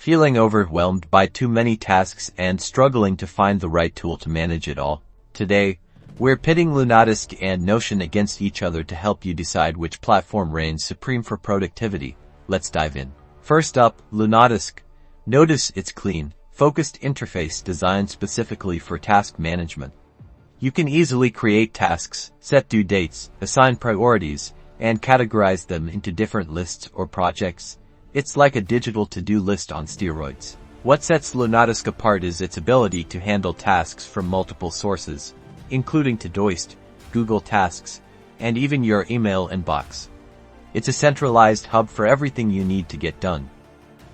Feeling overwhelmed by too many tasks and struggling to find the right tool to manage it all? Today, we're pitting Lunatask and Notion against each other to help you decide which platform reigns supreme for productivity. Let's dive in. First up, Lunatask. Notice its clean, focused interface designed specifically for task management. You can easily create tasks, set due dates, assign priorities, and categorize them into different lists or projects. It's like a digital to-do list on steroids. What sets Lunatask apart is its ability to handle tasks from multiple sources, including Todoist, Google Tasks, and even your email inbox. It's a centralized hub for everything you need to get done.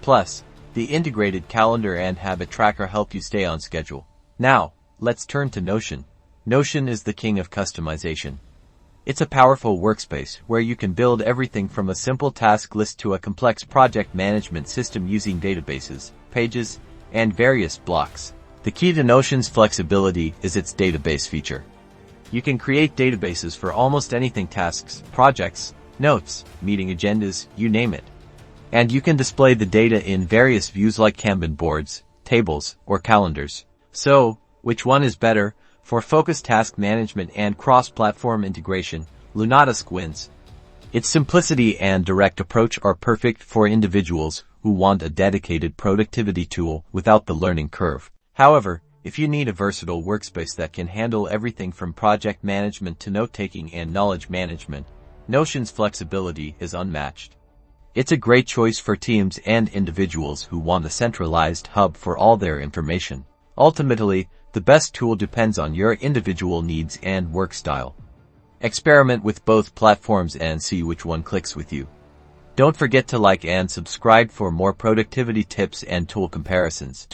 Plus, the integrated calendar and habit tracker help you stay on schedule. Now, let's turn to Notion. Notion is the king of customization. It's a powerful workspace where you can build everything from a simple task list to a complex project management system using databases, pages, and various blocks. The key to Notion's flexibility is its database feature. You can create databases for almost anything: tasks, projects, notes, meeting agendas, you name it. And you can display the data in various views like Kanban boards, tables, or calendars. So, which one is better? For focused task management and cross-platform integration, Lunatask wins. Its simplicity and direct approach are perfect for individuals who want a dedicated productivity tool without the learning curve. However, if you need a versatile workspace that can handle everything from project management to note-taking and knowledge management, Notion's flexibility is unmatched. It's a great choice for teams and individuals who want a centralized hub for all their information. Ultimately, the best tool depends on your individual needs and work style. Experiment with both platforms and see which one clicks with you. Don't forget to like and subscribe for more productivity tips and tool comparisons.